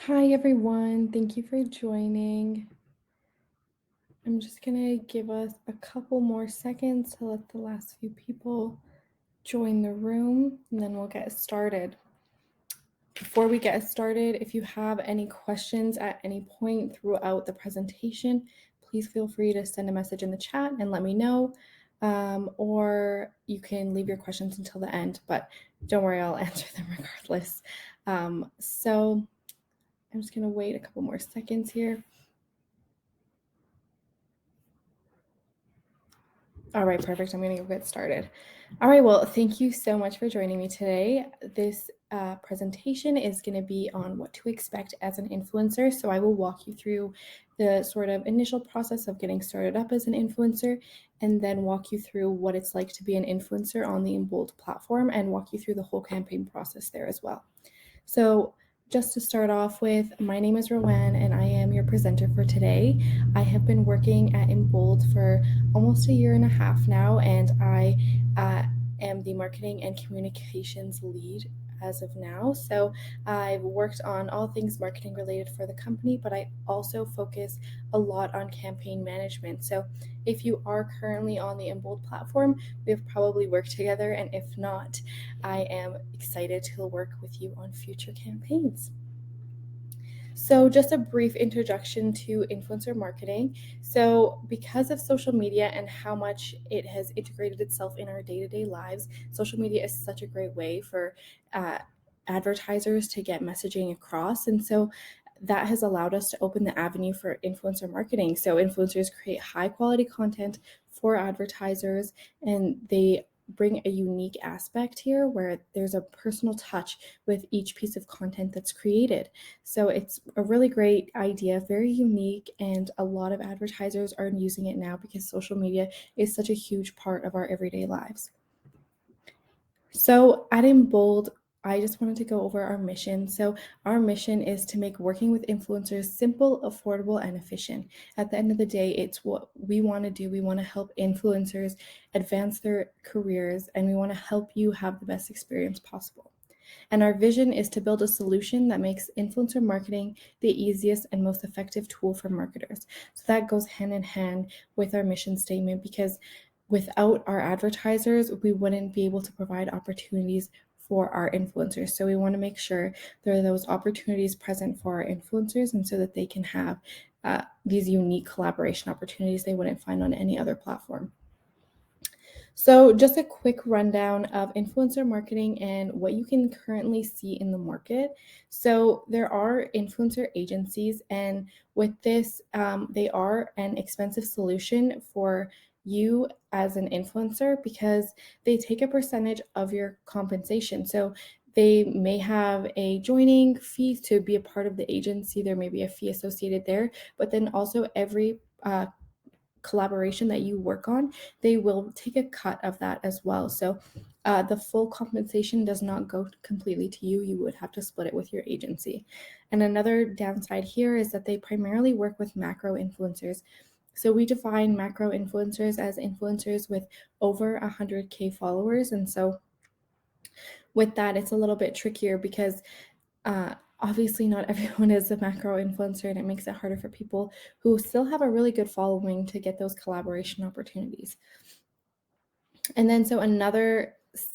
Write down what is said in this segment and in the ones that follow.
Hi, everyone. Thank you for joining. I'm just going to give us a couple more seconds to let the last few people join the room, and then we'll get started. Before we get started, if you have any questions at any point throughout the presentation, please feel free to send a message in the chat and let me know, or you can leave your questions until the end, but don't worry, I'll answer them regardless. So I'm just going to wait a couple more seconds here. All right, perfect. I'm going to get started. All right, well, thank you so much for joining me today. This presentation is going to be on what to expect as an influencer. So I will walk you through the sort of initial process of getting started up as an influencer, and then walk you through what it's like to be an influencer on the Embold platform, and walk you through the whole campaign process there as well. So just to start off with, my name is Rowan and I am your presenter for today. I have been working at Embold for almost a year and a half now, and I am the marketing and communications lead as of now. So I've worked on all things marketing related for the company, but I also focus a lot on campaign management. So if you are currently on the Embold platform, we've probably worked together, and if not, I am excited to work with you on future campaigns. So just a brief introduction to influencer marketing. So because of social media and how much it has integrated itself in our day-to-day lives, social media is such a great way for advertisers to get messaging across. And so that has allowed us to open the avenue for influencer marketing. So influencers create high quality content for advertisers, and they bring a unique aspect here where there's a personal touch with each piece of content that's created. So it's a really great idea, very unique, and a lot of advertisers are using it now because social media is such a huge part of our everyday lives. So at Embold, I just wanted to go over our mission. So our mission is to make working with influencers simple, affordable, and efficient. At the end of the day, it's what we want to do. We want to help influencers advance their careers, and we want to help you have the best experience possible. And our vision is to build a solution that makes influencer marketing the easiest and most effective tool for marketers. So that goes hand in hand with our mission statement, because without our advertisers, we wouldn't be able to provide opportunities for our influencers. So we want to make sure there are those opportunities present for our influencers, and so that they can have these unique collaboration opportunities they wouldn't find on any other platform. So just a quick rundown of influencer marketing and what you can currently see in the market. So there are influencer agencies, and with this, they are an expensive solution for you as an influencer because they take a percentage of your compensation. So they may have a joining fee to be a part of the agency. There may be a fee associated there, but then also every collaboration that you work on, they will take a cut of that as well. So the full compensation does not go completely to you. You would have to split it with your agency. And another downside here is that they primarily work with macro influencers. So we define macro influencers as influencers with over 100K followers. And so with that, it's a little bit trickier because obviously not everyone is a macro influencer, and it makes it harder for people who still have a really good following to get those collaboration opportunities. And then so another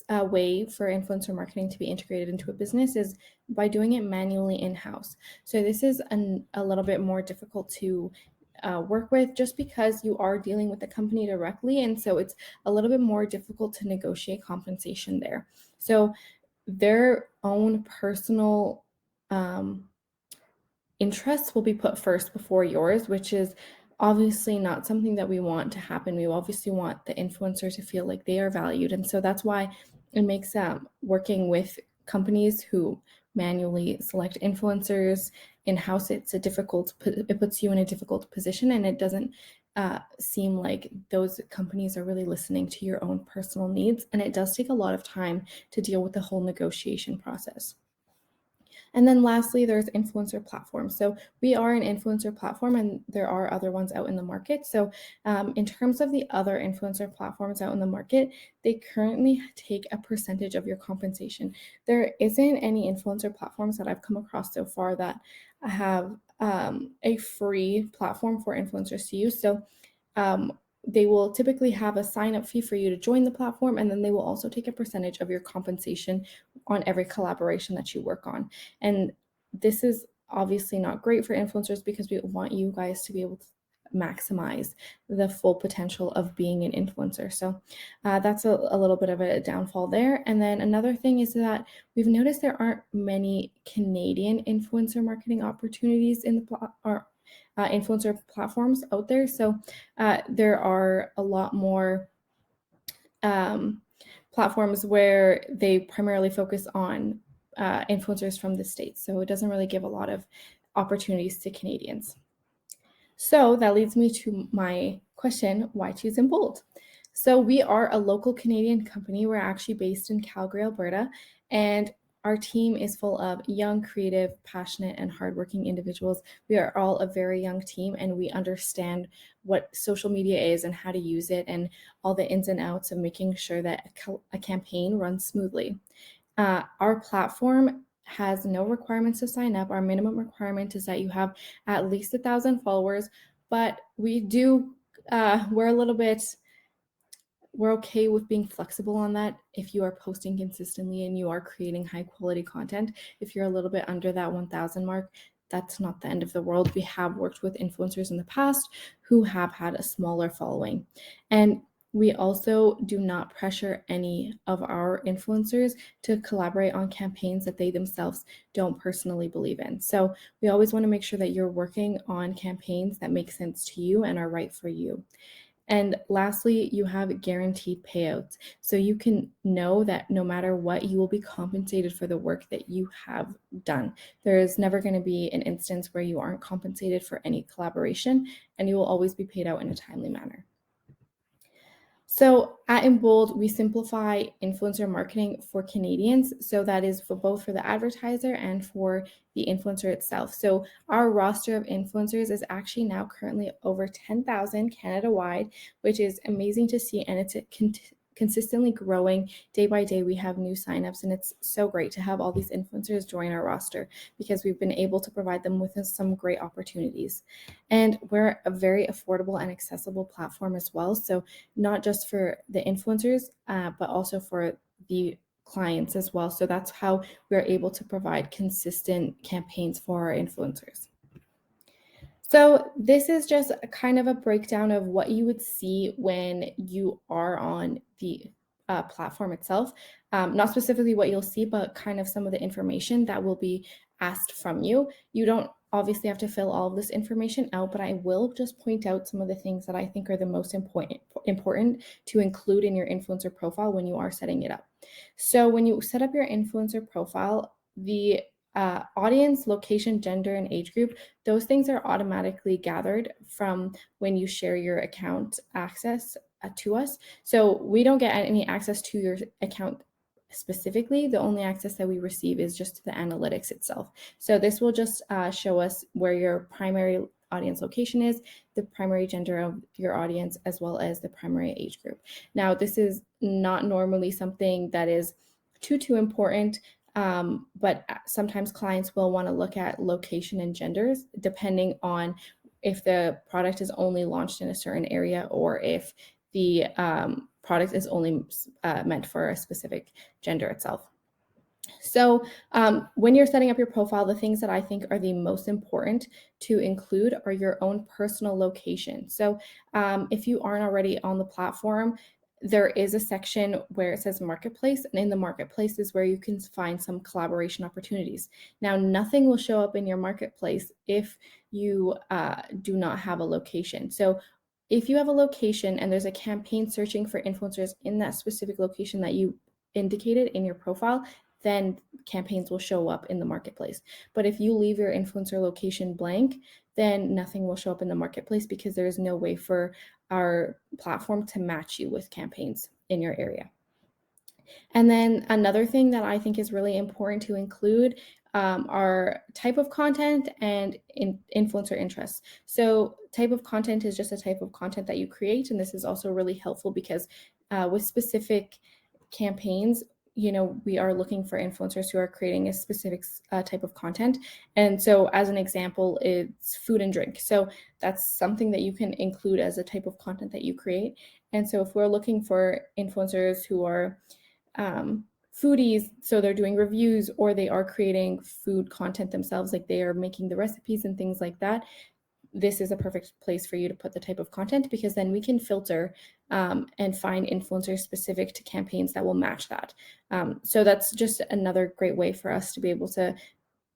way for influencer marketing to be integrated into a business is by doing it manually in-house. So this is a little bit more difficult to work with, just because you are dealing with the company directly, and so it's a little bit more difficult to negotiate compensation there. So their own personal interests will be put first before yours, which is obviously not something that we want to happen. We obviously want the influencer to feel like they are valued. And so that's why it makes working with companies who manually select influencers in-house, it puts you in a difficult position, and it doesn't seem like those companies are really listening to your own personal needs. And it does take a lot of time to deal with the whole negotiation process. And then lastly, there's influencer platforms. So we are an influencer platform, and there are other ones out in the market. So in terms of the other influencer platforms out in the market, they currently take a percentage of your compensation. There isn't any influencer platforms that I've come across so far that have a free platform for influencers to use. So they will typically have a sign up fee for you to join the platform, and then they will also take a percentage of your compensation on every collaboration that you work on. And this is obviously not great for influencers because we want you guys to be able to maximize the full potential of being an influencer. So that's a little bit of a downfall there. And then another thing is that we've noticed there aren't many Canadian influencer marketing opportunities in the influencer platforms out there. So there are a lot more um, platforms where they primarily focus on influencers from the States. So it doesn't really give a lot of opportunities to Canadians. So that leads me to my question, why Choose Embold? So we are a local Canadian company. We're actually based in Calgary, Alberta, and our team is full of young, creative, passionate, and hardworking individuals. We are all a very young team, and we understand what social media is and how to use it and all the ins and outs of making sure that a campaign runs smoothly. Our platform has no requirements to sign up. Our minimum requirement is that you have at least 1,000 followers, but we're a little bit we're okay with being flexible on that if you are posting consistently and you are creating high quality content. If you're a little bit under that 1,000 mark, that's not the end of the world. We have worked with influencers in the past who have had a smaller following. And we also do not pressure any of our influencers to collaborate on campaigns that they themselves don't personally believe in. So we always want to make sure that you're working on campaigns that make sense to you and are right for you. And lastly, you have guaranteed payouts. So you can know that no matter what, you will be compensated for the work that you have done. There is never going to be an instance where you aren't compensated for any collaboration, and you will always be paid out in a timely manner. So at Embold, we simplify influencer marketing for Canadians. So that is for both for the advertiser and for the influencer itself. So our roster of influencers is actually now currently over 10,000 Canada-wide, which is amazing to see, and it's consistently growing day by day. We have new signups, and it's so great to have all these influencers join our roster because we've been able to provide them with some great opportunities. And we're a very affordable and accessible platform as well. So not just for the influencers, but also for the clients as well. So that's how we're able to provide consistent campaigns for our influencers. So this is just a kind of a breakdown of what you would see when you are on the platform itself. Not specifically what you'll see, but kind of some of the information that will be asked from you. You don't obviously have to fill all of this information out, but I will just point out some of the things that I think are the most important to include in your influencer profile when you are setting it up. So when you set up your influencer profile, the audience, location, gender, and age group, those things are automatically gathered from when you share your account access to us. So we don't get any access to your account specifically. The only access that we receive is just to the analytics itself. So this will just show us where your primary audience location is, the primary gender of your audience, as well as the primary age group. Now, this is not normally something that is too important. But sometimes clients will want to look at location and genders depending on if the product is only launched in a certain area or if the product is only meant for a specific gender itself. So when you're setting up your profile, the things that I think are the most important to include are your own personal location. So if you aren't already on the platform, there is a section where it says marketplace, and in the marketplace is where you can find some collaboration opportunities. Now, nothing will show up in your marketplace if you do not have a location. So if you have a location and there's a campaign searching for influencers in that specific location that you indicated in your profile, then campaigns will show up in the marketplace. But if you leave your influencer location blank, then nothing will show up in the marketplace because there is no way for our platform to match you with campaigns in your area. And then another thing that I think is really important to include are type of content and influencer interests. So, type of content is just a type of content that you create, and this is also really helpful because with specific campaigns, we are looking for influencers who are creating a specific type of content. And so, as an example, it's food and drink. So, that's something that you can include as a type of content that you create. And so, if we're looking for influencers who are foodies, so they're doing reviews or they are creating food content themselves, like they are making the recipes and things like that, this is a perfect place for you to put the type of content, because then we can filter and find influencers specific to campaigns that will match that. So that's just another great way for us to be able to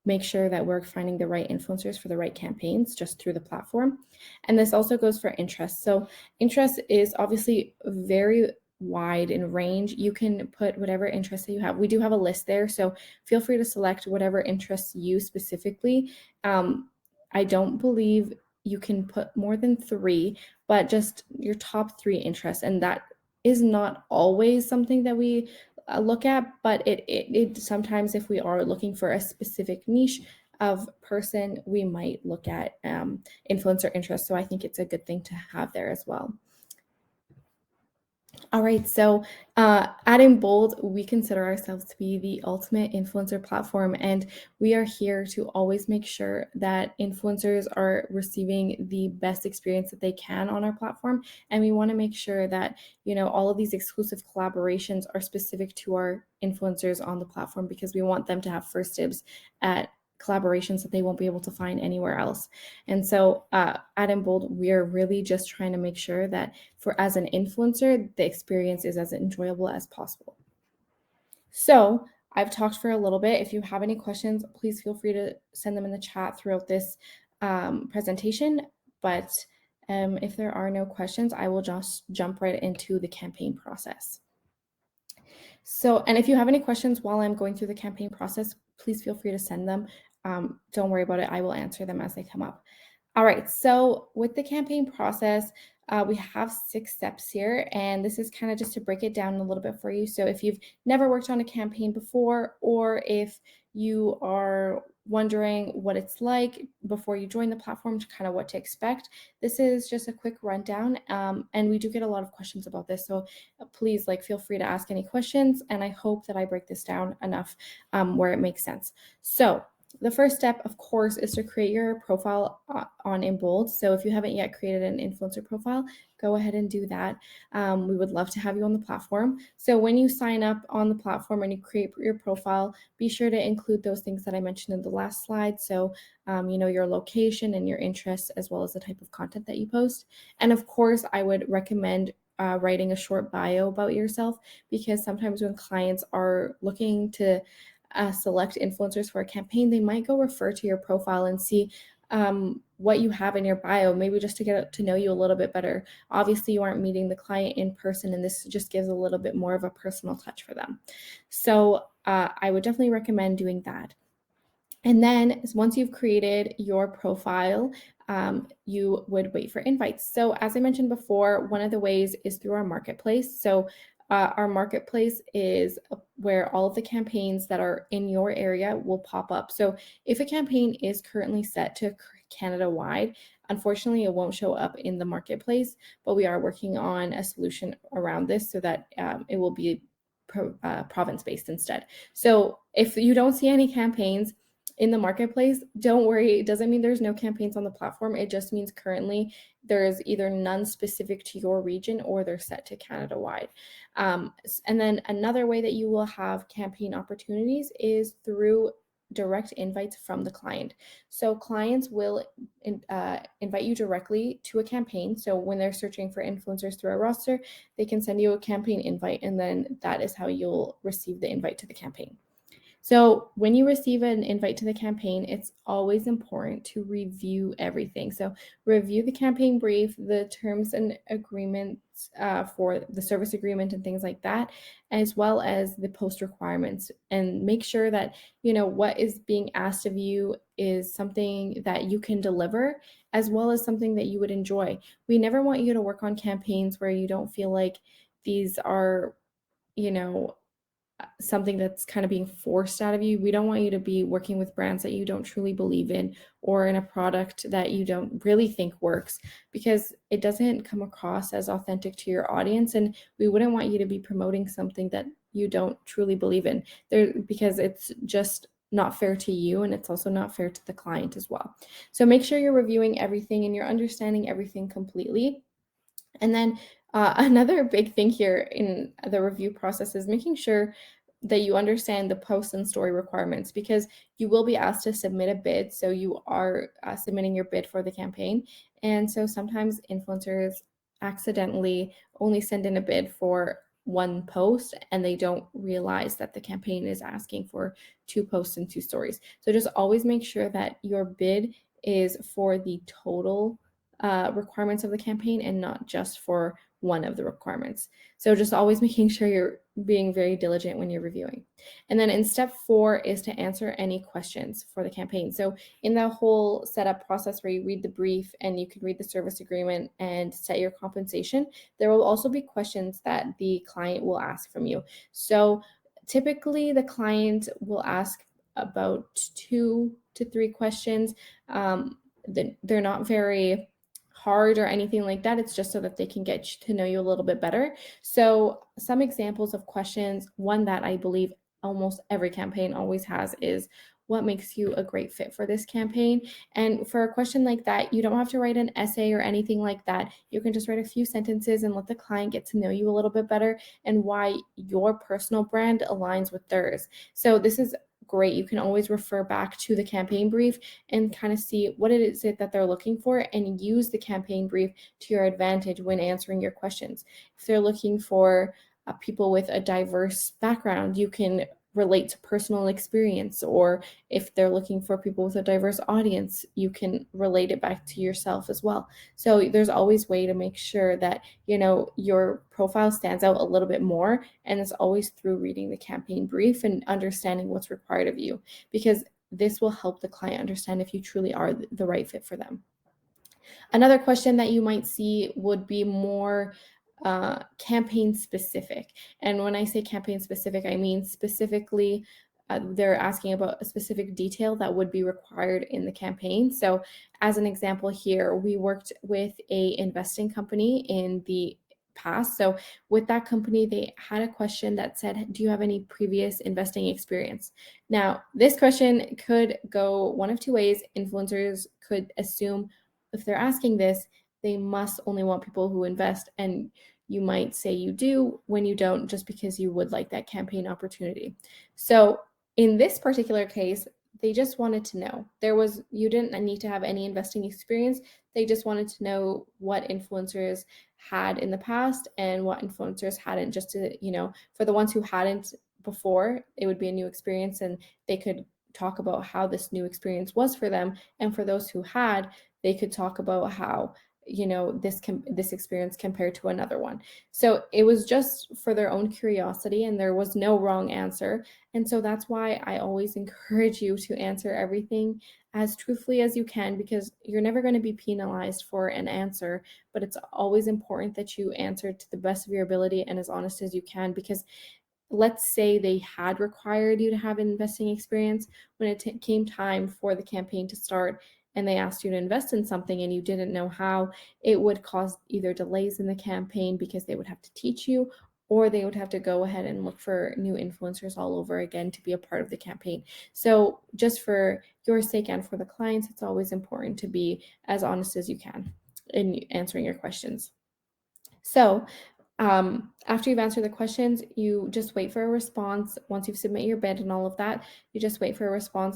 make sure that we're finding the right influencers for the right campaigns just through the platform. And this also goes for interest. So interest is obviously very wide in range. You can put whatever interest that you have. We do have a list there, so feel free to select whatever interests you specifically. I don't believe you can put more than 3, but just your top 3 interests. And that is not always something that we look at, but it sometimes, if we are looking for a specific niche of person, we might look at influencer interest. So I think it's a good thing to have there as well. All right, so at Embold, we consider ourselves to be the ultimate influencer platform, and we are here to always make sure that influencers are receiving the best experience that they can on our platform. And we want to make sure that, all of these exclusive collaborations are specific to our influencers on the platform, because we want them to have first dibs at collaborations that they won't be able to find anywhere else. And so at Embold, we are really just trying to make sure that for as an influencer, the experience is as enjoyable as possible. So I've talked for a little bit. If you have any questions, please feel free to send them in the chat throughout this presentation. But if there are no questions, I will just jump right into the campaign process. So, and if you have any questions while I'm going through the campaign process, please feel free to send them. Don't worry about it. I will answer them as they come up. All right, so with the campaign process, we have 6 steps here, and this is kind of just to break it down a little bit for you. So if you've never worked on a campaign before, or if you are wondering what it's like before you join the platform, to kind of what to expect, this is just a quick rundown. And we do get a lot of questions about this, so please feel free to ask any questions, and I hope that I break this down enough where it makes sense. So the first step, of course, is to create your profile on Embold. So if you haven't yet created an influencer profile, go ahead and do that. We would love to have you on the platform. So when you sign up on the platform and you create your profile, be sure to include those things that I mentioned in the last slide. So, your location and your interests, as well as the type of content that you post. And of course, I would recommend writing a short bio about yourself, because sometimes when clients are looking to select influencers for a campaign, they might go refer to your profile and see what you have in your bio, maybe just to get to know you a little bit better. Obviously, you aren't meeting the client in person, and this just gives a little bit more of a personal touch for them. So I would definitely recommend doing that. And then once you've created your profile, you would wait for invites. So as I mentioned before, one of the ways is through our marketplace. So our marketplace is where all of the campaigns that are in your area will pop up. So if a campaign is currently set to Canada wide, unfortunately, it won't show up in the marketplace, but we are working on a solution around this so that it will be province based instead. So if you don't see any campaigns in the marketplace, don't worry. It doesn't mean there's no campaigns on the platform. It just means currently there's either none specific to your region, or they're set to Canada wide. And then another way that you will have campaign opportunities is through direct invites from the client. So clients will invite you directly to a campaign. So when they're searching for influencers through our roster, they can send you a campaign invite, and then that is how you'll receive the invite to the campaign. So when you receive an invite to the campaign, it's always important to review everything. So review the campaign brief, the terms and agreements for the service agreement and things like that, as well as the post requirements, and make sure that what is being asked of you is something that you can deliver, as well as something that you would enjoy. We never want you to work on campaigns where you don't feel like these are, you know, something that's kind of being forced out of you. We don't want you to be working with brands that you don't truly believe in, or in a product that you don't really think works, because it doesn't come across as authentic to your audience. And we wouldn't want you to be promoting something that you don't truly believe in there, because it's just not fair to you, and it's also not fair to the client as well. So make sure you're reviewing everything and you're understanding everything completely. And then another big thing here in the review process is making sure that you understand the post and story requirements, because you will be asked to submit a bid. So you are submitting your bid for the campaign. And so sometimes influencers accidentally only send in a bid for one post, and they don't realize that the campaign is asking for 2 posts and 2 stories. So just always make sure that your bid is for the total requirements of the campaign and not just for one of the requirements. So just always making sure you're being very diligent when you're reviewing. And then in step 4 is to answer any questions for the campaign. So in the whole setup process where you read the brief and you can read the service agreement and set your compensation, there will also be questions that the client will ask from you. So typically the client will ask about 2 to 3 questions. They're not very hard or anything like that. It's just so that they can get to know you a little bit better. So some examples of questions, one that I believe almost every campaign always has, is what makes you a great fit for this campaign? And for a question like that, you don't have to write an essay or anything like that. You can just write a few sentences and let the client get to know you a little bit better, and why your personal brand aligns with theirs. So this is great. You can always refer back to the campaign brief and kind of see what it is that they're looking for, and use the campaign brief to your advantage when answering your questions. If they're looking for people with a diverse background, you can relate to personal experience. Or if they're looking for people with a diverse audience, you can relate it back to yourself as well. So there's always way to make sure that your profile stands out a little bit more, and it's always through reading the campaign brief and understanding what's required of you, because this will help the client understand if you truly are the right fit for them. Another question that you might see would be more campaign specific. And when I say campaign specific, I mean specifically they're asking about a specific detail that would be required in the campaign. So as an example here, we worked with a investing company in the past. So with that company, they had a question that said, do you have any previous investing experience? Now, this question could go one of 2 ways. Influencers could assume if they're asking this, they must only want people who invest, and you might say you do when you don't, just because you would like that campaign opportunity. So in this particular case, they just wanted to know. You didn't need to have any investing experience. They just wanted to know what influencers had in the past and what influencers hadn't, just to, for the ones who hadn't before, it would be a new experience, and they could talk about how this new experience was for them. And for those who had, they could talk about how this experience compared to another one. So it was just for their own curiosity, and there was no wrong answer. And so that's why I always encourage you to answer everything as truthfully as you can, because you're never going to be penalized for an answer. But it's always important that you answer to the best of your ability and as honest as you can, because let's say they had required you to have an investing experience when it came time for the campaign to start, and they asked you to invest in something and you didn't know how. It would cause either delays in the campaign because they would have to teach you, or they would have to go ahead and look for new influencers all over again to be a part of the campaign. So just for your sake and for the clients, it's always important to be as honest as you can in answering your questions. So after you've answered the questions, you just wait for a response. Once you've submitted your bid and all of that, you just wait for a response.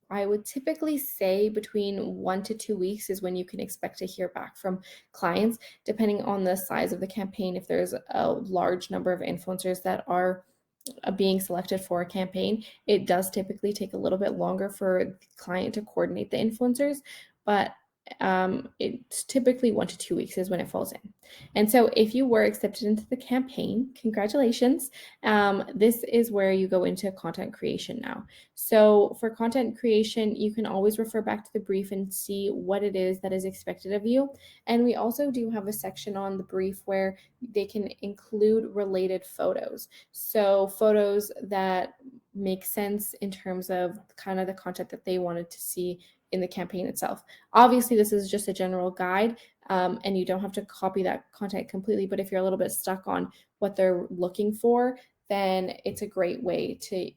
I would typically say between 1 to 2 weeks is when you can expect to hear back from clients, depending on the size of the campaign. If there's a large number of influencers that are being selected for a campaign, it does typically take a little bit longer for the client to coordinate the influencers. But it's typically 1 to 2 weeks is when it falls in. And so if you were accepted into the campaign, congratulations. This is where you go into content creation now. So for content creation, you can always refer back to the brief and see what it is that is expected of you. And we also do have a section on the brief where they can include related photos. So photos that make sense in terms of kind of the content that they wanted to see in the campaign itself. Obviously, this is just a general guide, and you don't have to copy that content completely, but if you're a little bit stuck on what they're looking for, then it's a great way to,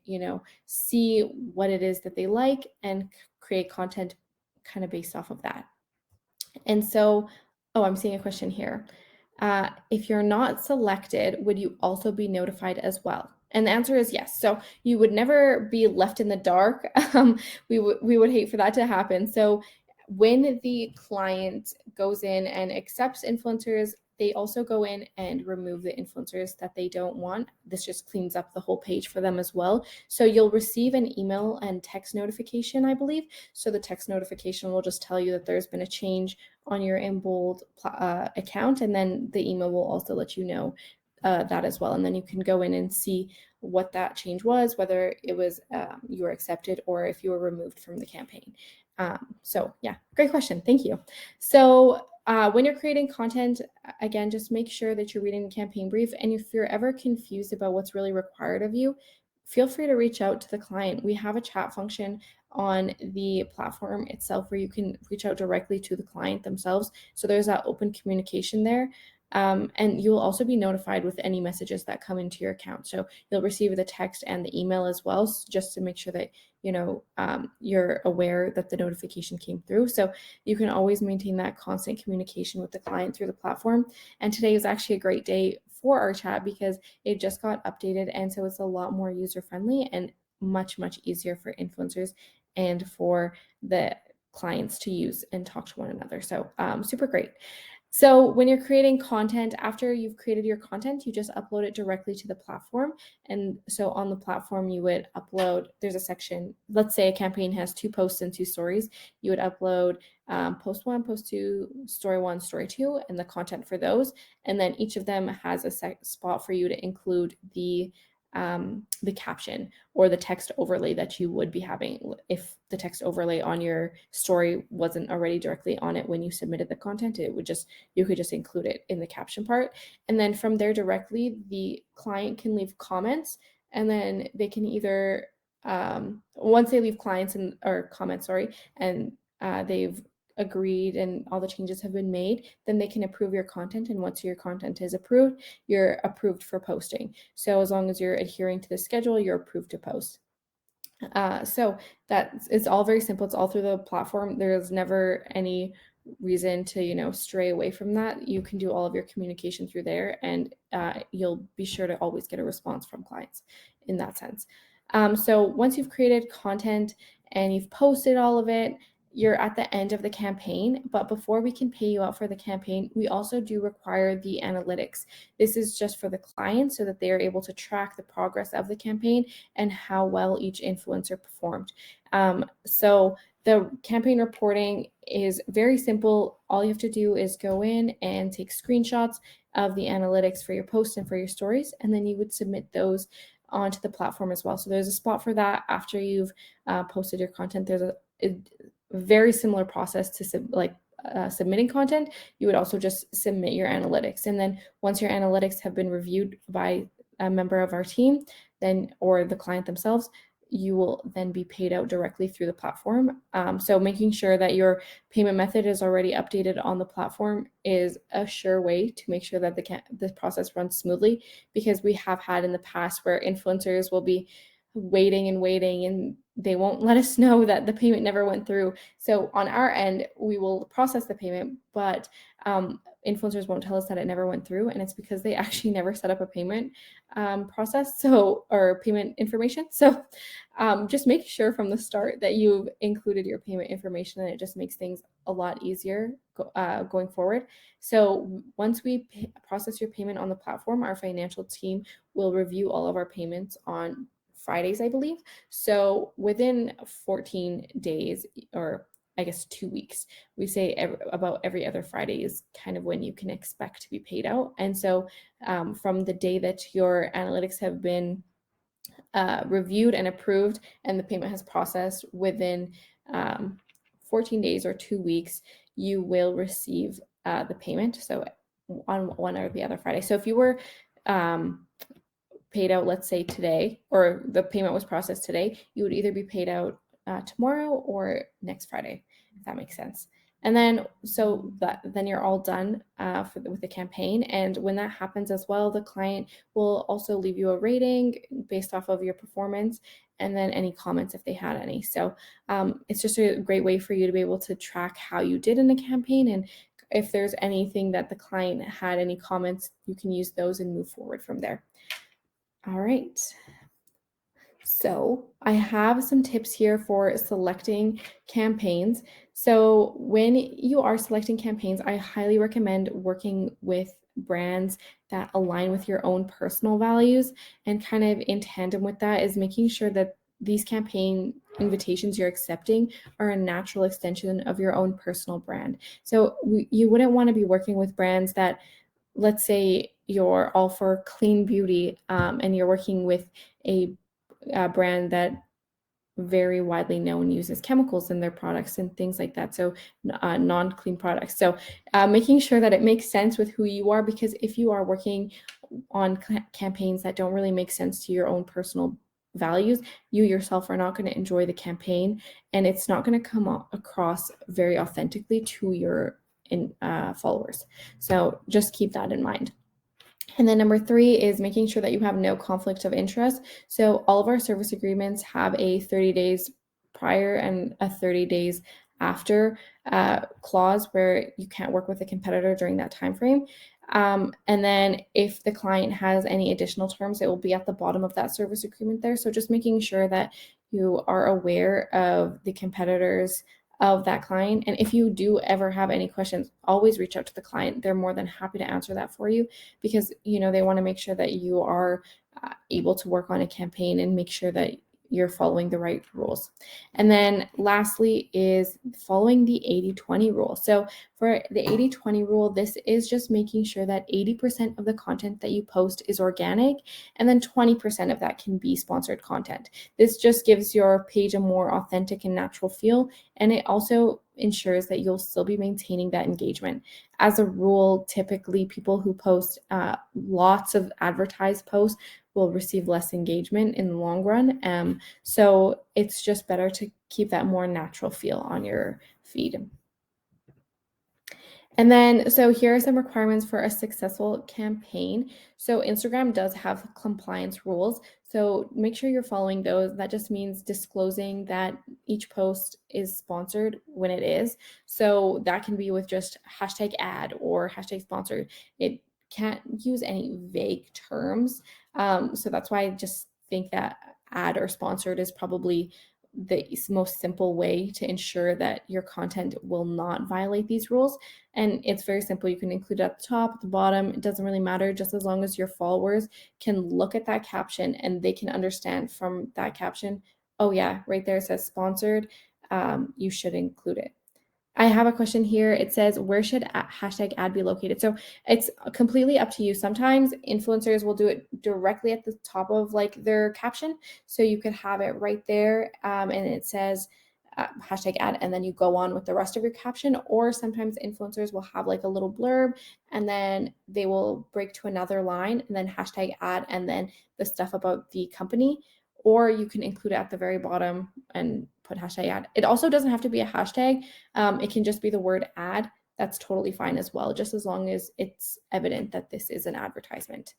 see what it is that they like and create content kind of based off of that. And so, oh, I'm seeing a question here. If you're not selected, would you also be notified as well? And the answer is yes. So you would never be left in the dark. We would hate for that to happen. So when the client goes in and accepts influencers, they also go in and remove the influencers that they don't want. This just cleans up the whole page for them as well. So you'll receive an email and text notification, I believe. So the text notification will just tell you that there's been a change on your Embold account, and then the email will also let you know that as well. And then you can go in and see what that change was, whether it was you were accepted or if you were removed from the campaign. So yeah, great question. Thank you. So when you're creating content, again, just make sure that you're reading the campaign brief. And if you're ever confused about what's really required of you, feel free to reach out to the client. We have a chat function on the platform itself where you can reach out directly to the client themselves. So there's that open communication there. And you'll also be notified with any messages that come into your account. So you'll receive the text and the email as well, just to make sure that you're aware that the notification came through. So you can always maintain that constant communication with the client through the platform. And today is actually a great day for our chat because it just got updated, and so it's a lot more user friendly and much easier for influencers and for the clients to use and talk to one another. So super great. So when you're creating content, after you've created your content, you just upload it directly to the platform. And so on the platform, you would upload, there's a section, let's say a campaign has 2 posts and 2 stories. You would upload post 1, post 2, story 1, story 2, and the content for those. And then each of them has a spot for you to include the caption or the text overlay that you would be having if the text overlay on your story wasn't already directly on it when you submitted the content. You could just include it in the caption part, and then from there directly the client can leave comments, and then they can either once they leave comments, and they've agreed and all the changes have been made, then they can approve your content. And once your content is approved, you're approved for posting. So as long as you're adhering to the schedule, you're approved to post. So it's all very simple. It's all through the platform. There's never any reason to stray away from that. You can do all of your communication through there, and you'll be sure to always get a response from clients in that sense. So once you've created content and you've posted all of it, you're at the end of the campaign. But before we can pay you out for the campaign, we also do require the analytics. This is just for the client so that they are able to track the progress of the campaign and how well each influencer performed. So the campaign reporting is very simple. All you have to do is go in and take screenshots of the analytics for your posts and for your stories, and then you would submit those onto the platform as well. So there's a spot for that after you've posted your content. There's a very similar process to submitting content. You would also just submit your analytics, and then once your analytics have been reviewed by a member of our team, then or the client themselves, you will then be paid out directly through the platform. So making sure that your payment method is already updated on the platform is a sure way to make sure that the process runs smoothly, because we have had in the past where influencers will be waiting and they won't let us know that the payment never went through. So on our end, we will process the payment, but influencers won't tell us that it never went through, and it's because they actually never set up a payment process, or payment information. So just make sure from the start that you've included your payment information, and it just makes things a lot easier going forward. So once we process your payment on the platform, our financial team will review all of our payments on Fridays, I believe. So within 14 days, or I guess, 2 weeks. We say about every other Friday is kind of when you can expect to be paid out. And so from the day that your analytics have been reviewed and approved and the payment has processed within 14 days or 2 weeks, you will receive the payment. So on one or the other Friday. So if you were paid out, let's say today, or the payment was processed today, you would either be paid out tomorrow or next Friday, if that makes sense. And then, so then you're all done with the campaign. And when that happens as well, the client will also leave you a rating based off of your performance, and then any comments if they had any. So it's just a great way for you to be able to track how you did in a campaign, and if there's anything that the client had any comments, you can use those and move forward from there. All right. So I have some tips here for selecting campaigns. So when you are selecting campaigns, I highly recommend working with brands that align with your own personal values, and kind of in tandem with that is making sure that these campaign invitations you're accepting are a natural extension of your own personal brand. So you wouldn't want to be working with brands that, let's say you're all for clean beauty and you're working with a brand that very widely known uses chemicals in their products and things like that, so non-clean products. So making sure that it makes sense with who you are, because if you are working on campaigns that don't really make sense to your own personal values, you yourself are not going to enjoy the campaign, and it's not going to come across very authentically to your followers. So just keep that in mind. And then number 3 is making sure that you have no conflict of interest. So all of our service agreements have a 30 days prior and a 30 days after clause where you can't work with a competitor during that time frame. And then if the client has any additional terms, it will be at the bottom of that service agreement there. So just making sure that you are aware of the competitors of that client. And if you do ever have any questions, always reach out to the client. They're more than happy to answer that for you, because they want to make sure that you are able to work on a campaign and make sure that you're following the right rules. And then lastly is following the 80-20 rule. So for the 80-20 rule, this is just making sure that 80% of the content that you post is organic, and then 20% of that can be sponsored content. This just gives your page a more authentic and natural feel, and it also ensures that you'll still be maintaining that engagement. As a rule, typically people who post lots of advertised posts will receive less engagement in the long run. So it's just better to keep that more natural feel on your feed. And then, so here are some requirements for a successful campaign. So Instagram does have compliance rules. So make sure you're following those. That just means disclosing that each post is sponsored when it is. So that can be with just hashtag ad or hashtag sponsored. It can't use any vague terms. So that's why I just think that ad or sponsored is probably the most simple way to ensure that your content will not violate these rules. And it's very simple. You can include it at the top, at the bottom. It doesn't really matter, just as long as your followers can look at that caption and they can understand from that caption, oh yeah, right there it says sponsored. You should include it. I have a question here. It says, where should hashtag ad be located? So it's completely up to you. Sometimes influencers will do it directly at the top of like their caption. So you could have it right there and it says hashtag ad, and then you go on with the rest of your caption. Or sometimes influencers will have like a little blurb and then they will break to another line and then hashtag ad and then the stuff about the company. Or you can include it at the very bottom and put hashtag ad. It also doesn't have to be a hashtag. It can just be the word ad. That's totally fine as well, just as long as it's evident that this is an advertisement.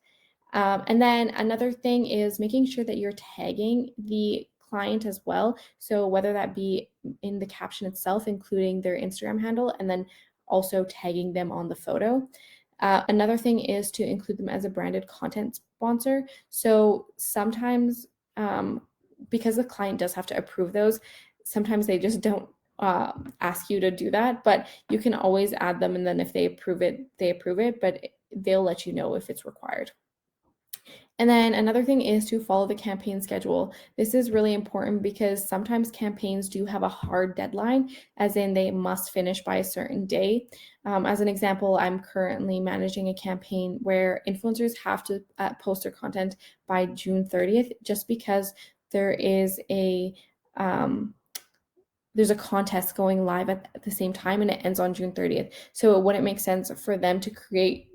And then another thing is making sure that you're tagging the client as well. So whether that be in the caption itself, including their Instagram handle, and then also tagging them on the photo. Another thing is to include them as a branded content sponsor. So sometimes, because the client does have to approve those, sometimes they just don't ask you to do that, but you can always add them, and then if they approve it, they approve it, but they'll let you know if it's required. And then another thing is to follow the campaign schedule. This is really important because sometimes campaigns do have a hard deadline, as in they must finish by a certain day. As an example, I'm currently managing a campaign where influencers have to post their content by June 30th, just because there is um, there's a contest going live at the same time and it ends on June 30th. So it wouldn't make sense for them to create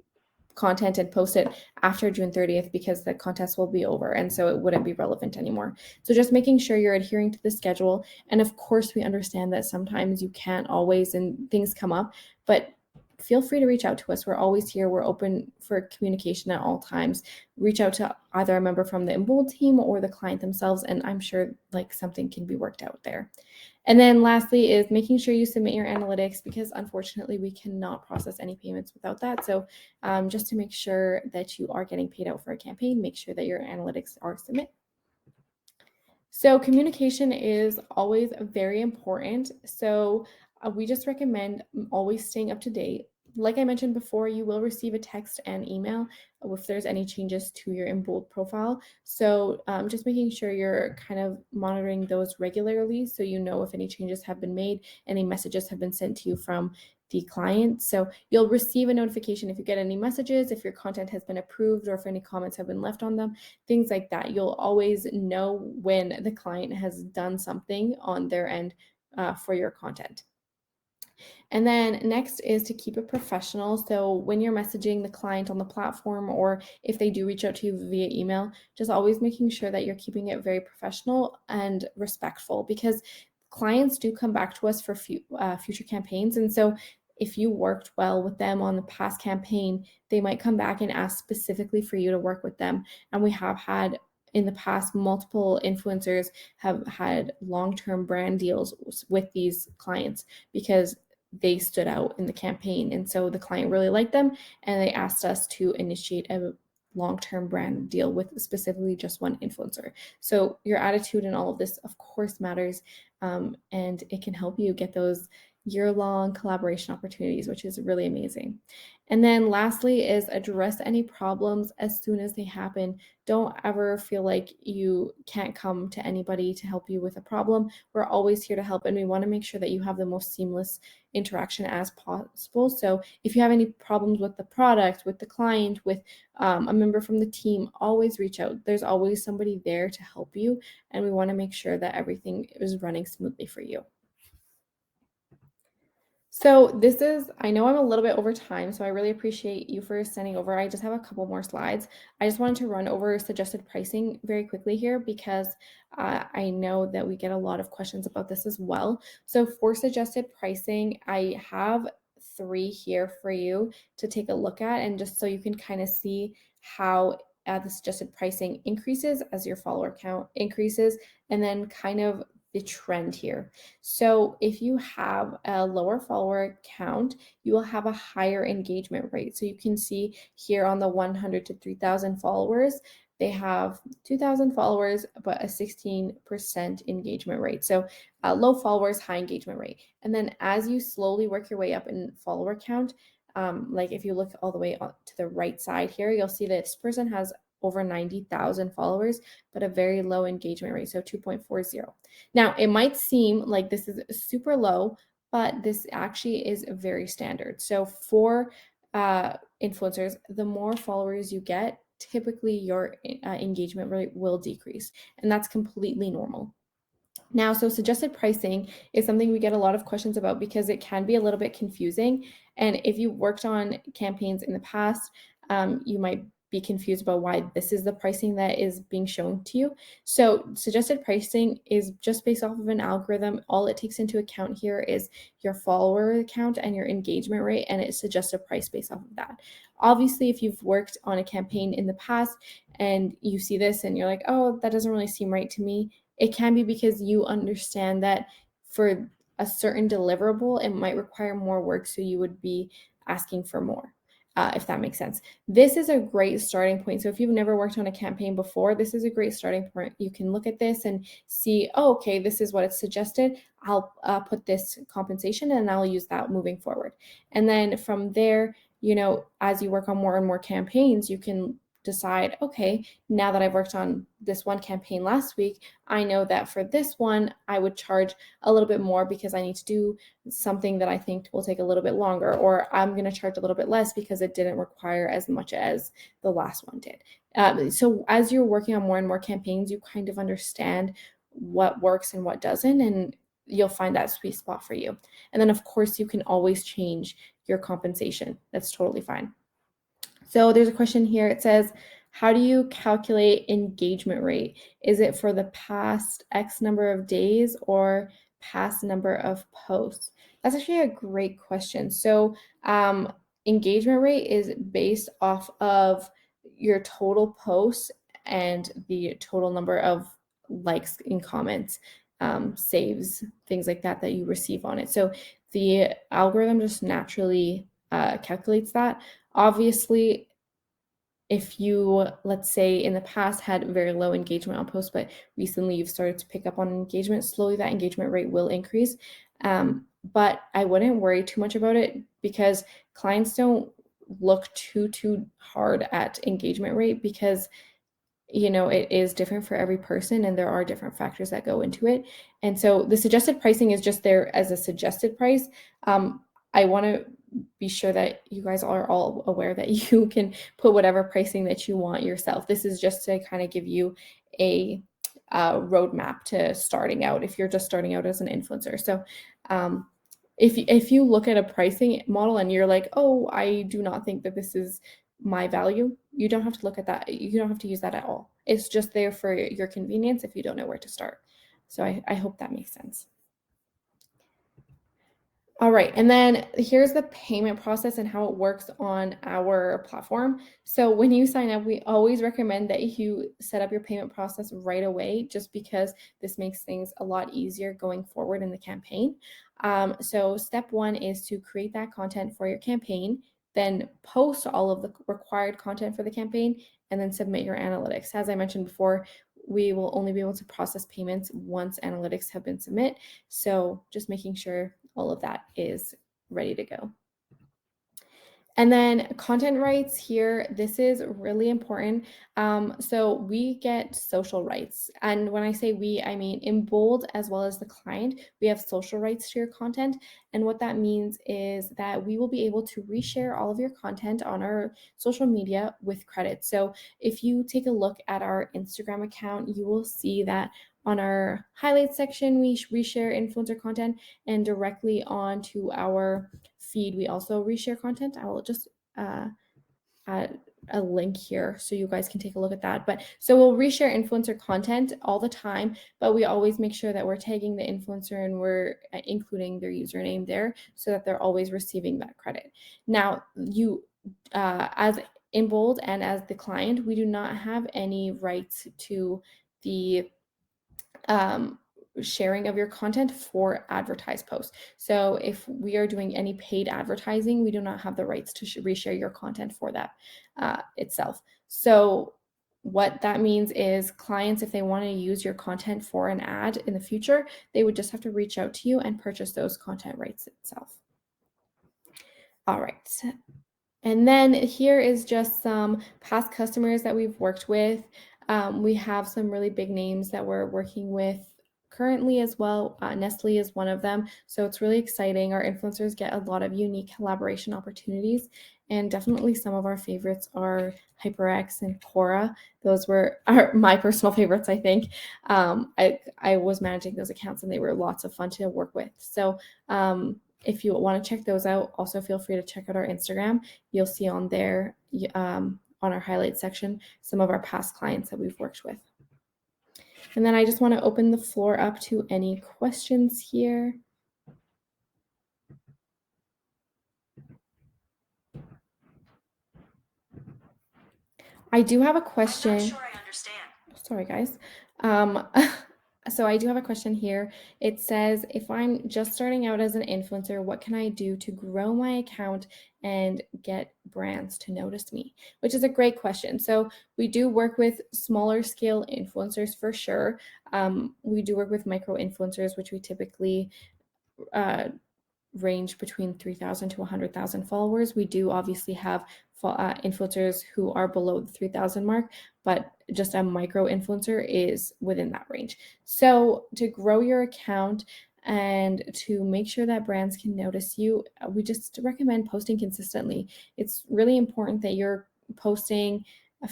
content and post it after June 30th because the contest will be over and so it wouldn't be relevant anymore. So just making sure you're adhering to the schedule. And of course, we understand that sometimes you can't always and things come up, but feel free to reach out to us. We're always here. We're open for communication at all times. Reach out to either a member from the Embold team or the client themselves, and I'm sure like something can be worked out there. And then lastly is making sure you submit your analytics, because unfortunately we cannot process any payments without that. So just to make sure that you are getting paid out for a campaign, make sure that your analytics are submitted. So communication is always very important. So we just recommend always staying up to date. Like I mentioned before, you will receive a text and email if there's any changes to your Embold profile. So just making sure you're kind of monitoring those regularly so you know if any changes have been made, any messages have been sent to you from the client. So you'll receive a notification if you get any messages, if your content has been approved, or if any comments have been left on them, things like that. You'll always know when the client has done something on their end for your content. And then next is to keep it professional. So when you're messaging the client on the platform, or if they do reach out to you via email, just always making sure that you're keeping it very professional and respectful, because clients do come back to us for future campaigns. And so if you worked well with them on the past campaign, they might come back and ask specifically for you to work with them. And we have had in the past, multiple influencers have had long-term brand deals with these clients because they stood out in the campaign. And so the client really liked them and they asked us to initiate a long-term brand deal with specifically just one influencer. So your attitude in all of this, of course, matters. And it can help you get those year-long collaboration opportunities, which is really amazing. And then lastly is address any problems as soon as they happen. Don't ever feel like you can't come to anybody to help you with a problem. We're always here to help, and we want to make sure that you have the most seamless interaction as possible. So if you have any problems with the product, with the client, with a member from the team, always reach out. There's always somebody there to help you, and we want to make sure that everything is running smoothly for you. So this is, I know I'm a little bit over time, so I really appreciate you for sending over. I just have a couple more slides. I just wanted to run over suggested pricing very quickly here because I know that we get a lot of questions about this as well. So for suggested pricing, I have 3 here for you to take a look at, and just so you can kind of see how the suggested pricing increases as your follower count increases, and then kind of the trend here. So if you have a lower follower count, you will have a higher engagement rate. So you can see here on the 100 to 3,000 followers, they have 2,000 followers, but a 16% engagement rate. So low followers, high engagement rate. And then as you slowly work your way up in follower count, like if you look all the way to the right side here, you'll see this person has over 90,000 followers, but a very low engagement rate, so 2.40. Now, it might seem like this is super low, but this actually is very standard. So for influencers, the more followers you get, typically your engagement rate will decrease, and that's completely normal. Now, so suggested pricing is something we get a lot of questions about because it can be a little bit confusing. And if you worked on campaigns in the past, you might be confused about why this is the pricing that is being shown to you. So suggested pricing is just based off of an algorithm. All it takes into account here is your follower count and your engagement rate, and it suggests a price based off of that. Obviously, if you've worked on a campaign in the past and you see this and you're like, oh, that doesn't really seem right to me, it can be because you understand that for a certain deliverable, it might require more work, so you would be asking for more, if that makes sense. This is a great starting point. So if you've never worked on a campaign before, this is a great starting point. You can look at this and see, oh, okay, this is what it's suggested. I'll put this compensation and I'll use that moving forward. And then from there, as you work on more and more campaigns, you can decide, okay, now that I've worked on this one campaign last week, I know that for this one, I would charge a little bit more because I need to do something that I think will take a little bit longer, or I'm going to charge a little bit less because it didn't require as much as the last one did. So as you're working on more and more campaigns, you kind of understand what works and what doesn't, and you'll find that sweet spot for you. And then, of course, you can always change your compensation. That's totally fine. So there's a question here. It says, how do you calculate engagement rate? Is it for the past X number of days or past number of posts? That's actually a great question. So engagement rate is based off of your total posts and the total number of likes and comments, saves, things like that you receive on it. So the algorithm just naturally calculates that. Obviously, if you, let's say in the past had very low engagement on posts, but recently you've started to pick up on engagement, slowly that engagement rate will increase. But I wouldn't worry too much about it because clients don't look too hard at engagement rate because it is different for every person and there are different factors that go into it. And so the suggested pricing is just there as a suggested price. I want to be sure that you guys are all aware that you can put whatever pricing that you want yourself. This is just to kind of give you a roadmap to starting out if you're just starting out as an influencer. So if you look at a pricing model and you're like, oh, I do not think that this is my value, you don't have to look at that. You don't have to use that at all. It's just there for your convenience if you don't know where to start. So I hope that makes sense. All right, and then here's the payment process and how it works on our platform. So when you sign up, we always recommend that you set up your payment process right away, just because this makes things a lot easier going forward in the campaign. So step one is to create that content for your campaign, then post all of the required content for the campaign, and then submit your analytics. As I mentioned before, we will only be able to process payments once analytics have been submitted. So just making sure all of that is ready to go. And then content rights here, this is really important. So we get social rights. And when I say we, I mean Embold as well as the client. We have social rights to your content. And what that means is that we will be able to reshare all of your content on our social media with credit. So if you take a look at our Instagram account, you will see that on our highlights section, we reshare influencer content, and directly onto our feed, we also reshare content. I will just add a link here so you guys can take a look at that. But so we'll reshare influencer content all the time, but we always make sure that we're tagging the influencer and we're including their username there so that they're always receiving that credit. Now, you as Embold and as the client, we do not have any rights to the sharing of your content for advertised posts. So if we are doing any paid advertising, we do not have the rights to reshare your content for that itself. So what that means is clients, if they want to use your content for an ad in the future, they would just have to reach out to you and purchase those content rights itself. All right. And then here is just some past customers that we've worked with. We have some really big names that we're working with currently as well. Nestle is one of them. So it's really exciting. Our influencers get a lot of unique collaboration opportunities. And definitely some of our favorites are HyperX and Cora. Those are my personal favorites, I think. I was managing those accounts and they were lots of fun to work with. So if you want to check those out, also feel free to check out our Instagram. You'll see on there, on our highlights section, some of our past clients that we've worked with. And then I just want to open the floor up to any questions here. I do have a question. I'm not sure I understand. Sorry, guys. So I do have a question here. It says, if I'm just starting out as an influencer, what can I do to grow my account and get brands to notice me? Which is a great question. So we do work with smaller scale influencers for sure. We do work with micro influencers, which we typically range between 3,000 to 100,000 followers. We do obviously have influencers who are below the 3,000 mark, but just a micro influencer is within that range. So to grow your account and to make sure that brands can notice you, we just recommend posting consistently. It's really important that you're posting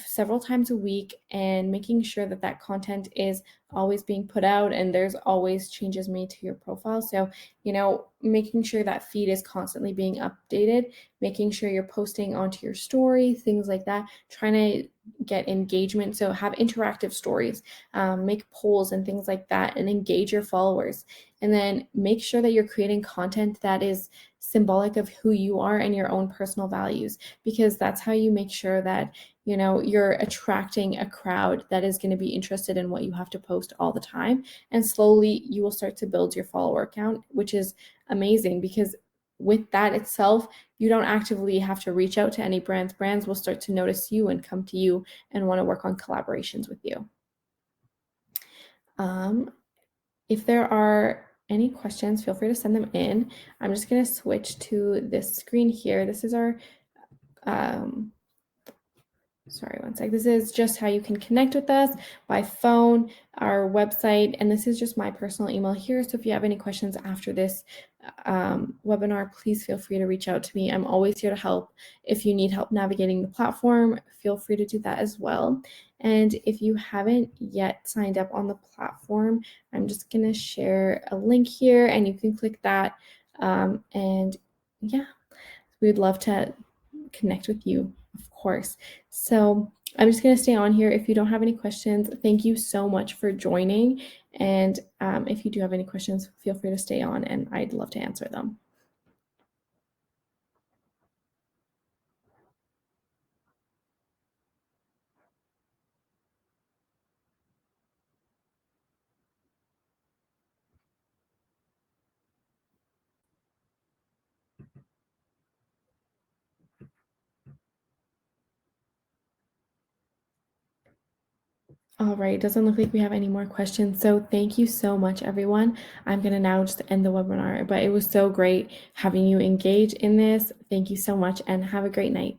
several times a week and making sure that that content is always being put out and there's always changes made to your profile. So, making sure that feed is constantly being updated, making sure you're posting onto your story, things like that, trying to get engagement. So have interactive stories, make polls and things like that, and engage your followers. And then make sure that you're creating content that is symbolic of who you are and your own personal values, because that's how you make sure that you're attracting a crowd that is going to be interested in what you have to post all the time. And slowly you will start to build your follower count, which is amazing, because with that itself, you don't actively have to reach out to any brands. Brands will start to notice you and come to you and want to work on collaborations with you. If there are any questions, feel free to send them in. I'm just going to switch to this screen here. This is our sorry, one sec. This is just how you can connect with us by phone, our website, and this is just my personal email here. So if you have any questions after this webinar, please feel free to reach out to me. I'm always here to help. If you need help navigating the platform, feel free to do that as well. And if you haven't yet signed up on the platform, I'm just going to share a link here and you can click that. And yeah, we'd love to connect with you, of course. So I'm just going to stay on here. If you don't have any questions, thank you so much for joining. And if you do have any questions, feel free to stay on and I'd love to answer them. All right, doesn't look like we have any more questions. So thank you so much, everyone. I'm going to now just end the webinar, but it was so great having you engage in this. Thank you so much and have a great night.